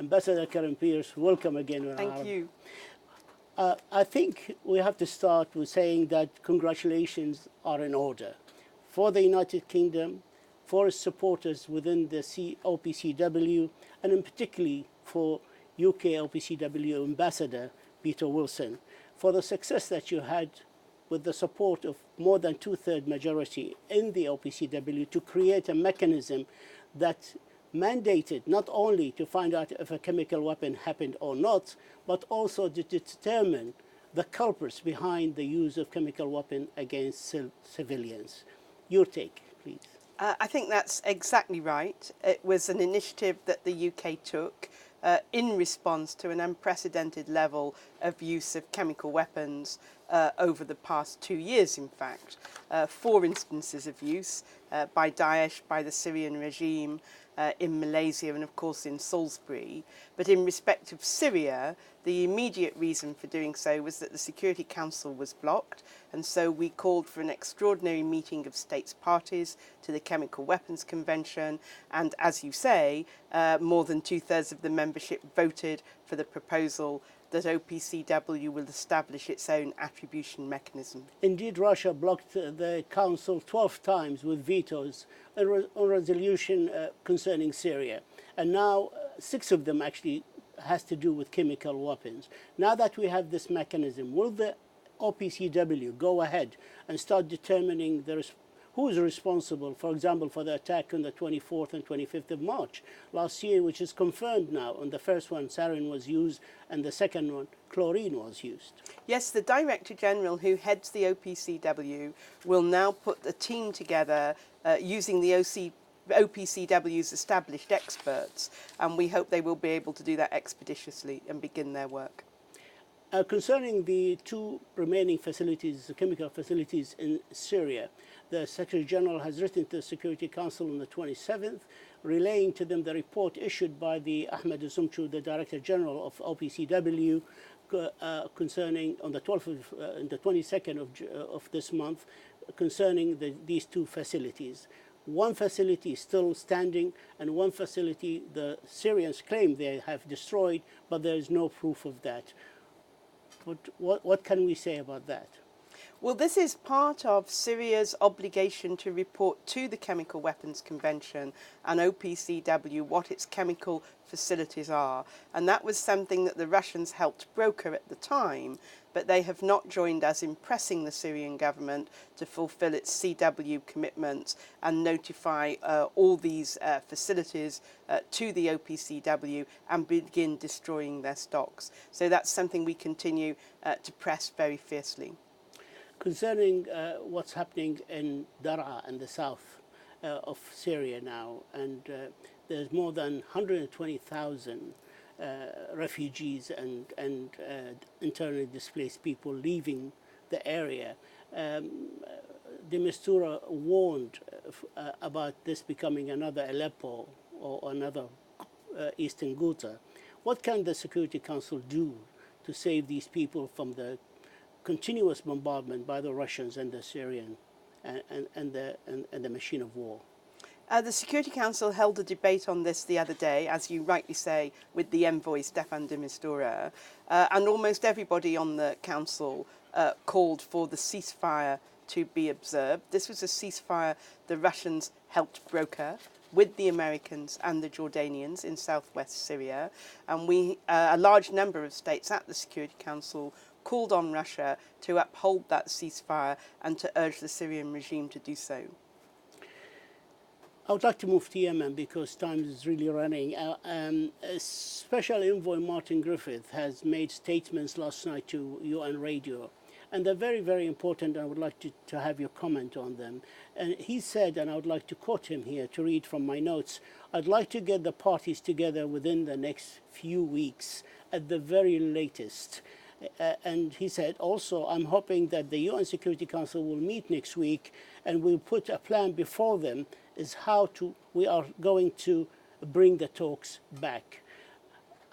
Ambassador Karen Pierce, welcome again. Thank you. I think we have to start with saying that congratulations are in order for the United Kingdom, for its supporters within the OPCW, and in particularly for UK OPCW Ambassador Peter Wilson, for the success that you had with the support of more than two-thirds majority in the OPCW to create a mechanism that mandated not only to find out if a chemical weapon happened or not, but also to determine the culprits behind the use of chemical weapon against civilians. Your take, please. I think that's exactly right. It was an initiative that the UK took in response to an unprecedented level of use of chemical weapons over the past 2 years, in fact. 4 instances of use by Daesh, by the Syrian regime, in Malaysia and of course in Salisbury. But in respect of Syria, the immediate reason for doing so was that the Security Council was blocked, and so we called for an extraordinary meeting of states parties to the Chemical Weapons Convention, and as you say, more than 2/3 of the membership voted for the proposal that OPCW will establish its own attribution mechanism. Indeed, Russia blocked the Council 12 times with vetoes on resolution concerning Syria. And now 6 of them actually has to do with chemical weapons. Now that we have this mechanism, will the OPCW go ahead and start determining who is responsible, for example, for the attack on the 24th and 25th of March last year, which is confirmed now. On the first one, sarin was used, and the second one, chlorine was used. Yes, the Director General who heads the OPCW will now put a team together using the OPCW's established experts, and we hope they will be able to do that expeditiously and begin their work. Concerning the 2 remaining facilities, the chemical facilities in Syria, the Secretary General has written to the Security Council on the 27th, relaying to them the report issued by the Ahmed Zumchu, the Director General of OPCW, concerning on the 22nd of this month, concerning these 2 facilities. One facility is still standing, and one facility the Syrians claim they have destroyed, but there is no proof of that. What can we say about that? Well, this is part of Syria's obligation to report to the Chemical Weapons Convention and OPCW what its chemical facilities are. And that was something that the Russians helped broker at the time, but they have not joined us in pressing the Syrian government to fulfill its CW commitments and notify all these facilities to the OPCW and begin destroying their stocks. So that's something we continue to press very fiercely. Concerning what's happening in Daraa in the south of Syria now, and there's more than 120,000 refugees and internally displaced people leaving the area. De Mistura warned about this becoming another Aleppo or another Eastern Ghouta. What can the Security Council do to save these people from the continuous bombardment by the Russians and the Syrian and the machine of war? The Security Council held a debate on this the other day, as you rightly say, with the envoy Stefan de Mistura, and almost everybody on the Council called for the ceasefire to be observed. This was a ceasefire the Russians helped broker with the Americans and the Jordanians in southwest Syria, and a large number of states at the Security Council called on Russia to uphold that ceasefire and to urge the Syrian regime to do so. I would like to move to Yemen because time is really running. Special Envoy Martin Griffith has made statements last night to UN Radio, and they're very, very important. I would like to have your comment on them. And he said, and I would like to quote him here to read from my notes, "I'd like to get the parties together within the next few weeks at the very latest." And he said also, "I'm hoping that the UN Security Council will meet next week and we'll put a plan before them is we are going to bring the talks back."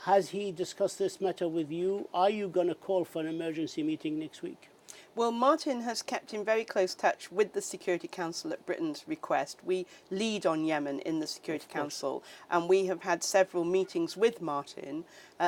Has he discussed this matter with you? Are you going to call for an emergency meeting next week? Well, Martin has kept in very close touch with the Security Council at Britain's request. We lead on Yemen in the Security Council, and we have had several meetings with Martin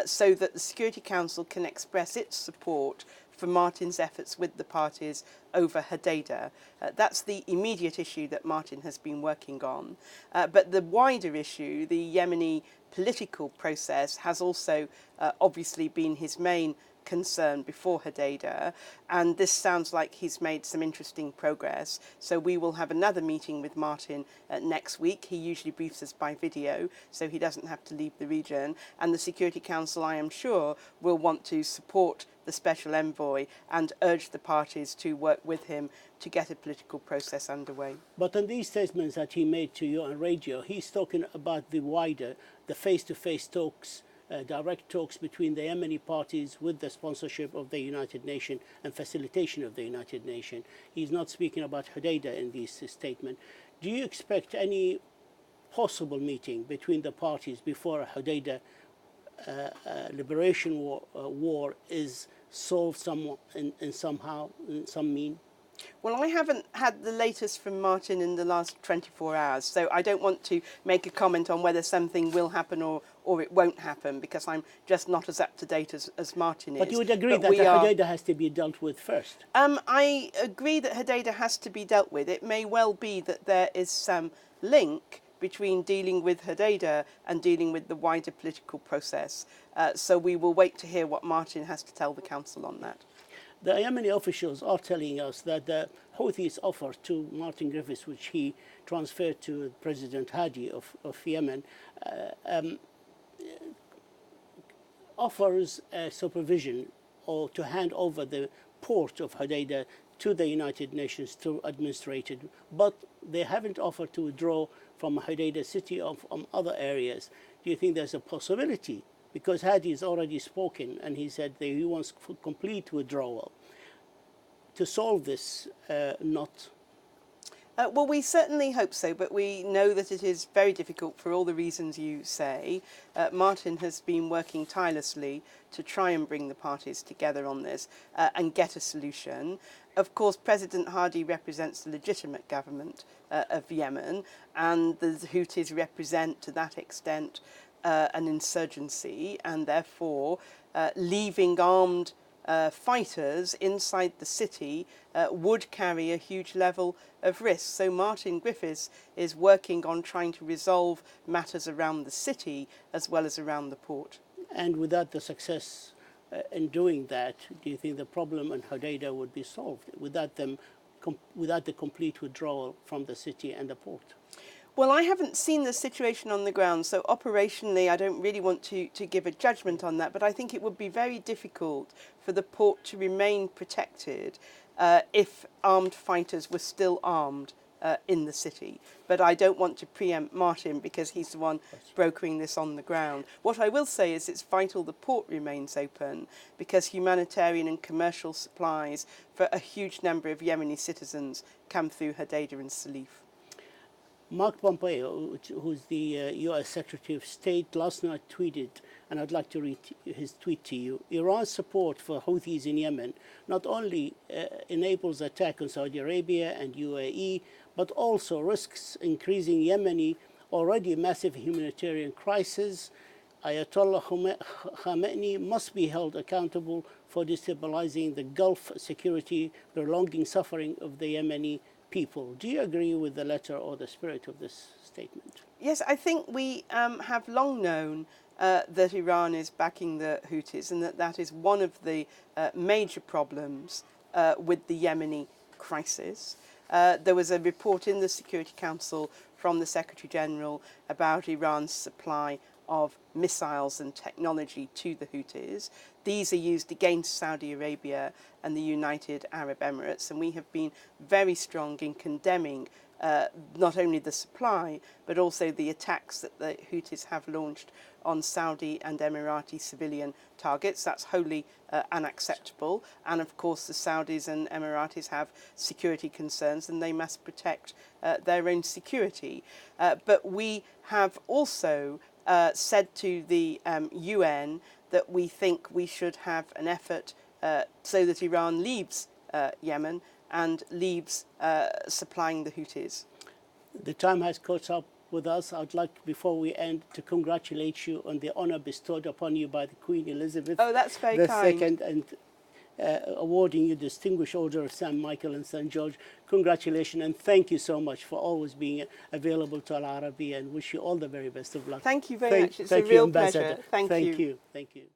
so that the Security Council can express its support for Martin's efforts with the parties over Hodeidah. That's the immediate issue that Martin has been working on. But the wider issue, the Yemeni political process, has also obviously been his main concern before Hodeidah, and this sounds like he's made some interesting progress. So we will have another meeting with Martin next week. He usually briefs us by video, so he doesn't have to leave the region. And the Security Council, I am sure, will want to support the Special Envoy and urge the parties to work with him to get a political process underway. But in these statements that he made to you on radio, he's talking about the wider, the face-to-face talks, direct talks between the Yemeni parties with the sponsorship of the United Nations and facilitation of the United Nations. He's not speaking about Hodeidah in this statement. Do you expect any possible meeting between the parties before a Hodeidah liberation war is solved in some mean? Well, I haven't had the latest from Martin in the last 24 hours, so I don't want to make a comment on whether something will happen or it won't happen, because I'm just not as up-to-date as Martin is. But you would agree that Hodeidah has to be dealt with first? I agree that Hodeidah has to be dealt with. It may well be that there is some link between dealing with Hodeidah and dealing with the wider political process. So we will wait to hear what Martin has to tell the Council on that. The Yemeni officials are telling us that the Houthis' offer to Martin Griffiths, which he transferred to President Hadi of Yemen, offers supervision or to hand over the port of Hodeidah to the United Nations to administrate it, but they haven't offered to withdraw from Hodeidah city or from other areas. Do you think there's a possibility? Because Hadi has already spoken and he said that he wants complete withdrawal to solve this knot. Well, we certainly hope so, but we know that it is very difficult for all the reasons you say. Martin has been working tirelessly to try and bring the parties together on this and get a solution. Of course, President Hadi represents the legitimate government of Yemen, and the Houthis represent, to that extent, an insurgency, and therefore leaving armed fighters inside the city would carry a huge level of risk. So Martin Griffiths is working on trying to resolve matters around the city as well as around the port. And without the success in doing that, do you think the problem in Hodeidah would be solved without the complete withdrawal from the city and the port? Well, I haven't seen the situation on the ground, so operationally I don't really want to give a judgment on that, but I think it would be very difficult for the port to remain protected if armed fighters were still armed in the city. But I don't want to preempt Martin because he's the one brokering this on the ground. What I will say is it's vital the port remains open because humanitarian and commercial supplies for a huge number of Yemeni citizens come through Hodeidah and Salif. Mark Pompeo, who's the U.S. Secretary of State, last night tweeted, and I'd like to read his tweet to you, Iran's support for Houthis in Yemen not only enables attack on Saudi Arabia and UAE, but also risks increasing Yemeni already massive humanitarian crisis. Ayatollah Khamenei must be held accountable for destabilizing the Gulf security, prolonging suffering of the Yemeni people. Do you agree with the letter or the spirit of this statement? Yes, I think we have long known that Iran is backing the Houthis and that is one of the major problems with the Yemeni crisis. There was a report in the Security Council from the Secretary General about Iran's supply of missiles and technology to the Houthis. These are used against Saudi Arabia and the United Arab Emirates, and we have been very strong in condemning not only the supply, but also the attacks that the Houthis have launched on Saudi and Emirati civilian targets. That's wholly unacceptable. And of course, the Saudis and Emiratis have security concerns and they must protect their own security. But we have also said to the UN that we think we should have an effort so that Iran leaves Yemen and leaves supplying the Houthis. The time has caught up with us. I'd like, before we end, to congratulate you on the honor bestowed upon you by the Queen Elizabeth Oh, that's very the kind. Second, and awarding you Distinguished Order of St. Michael and St. George. Congratulations, and thank you so much for always being available to Al-Arabiya, and wish you all the very best of luck. Thank you very much. It's a you, real Ambassador. pleasure. Thank you. Thank you.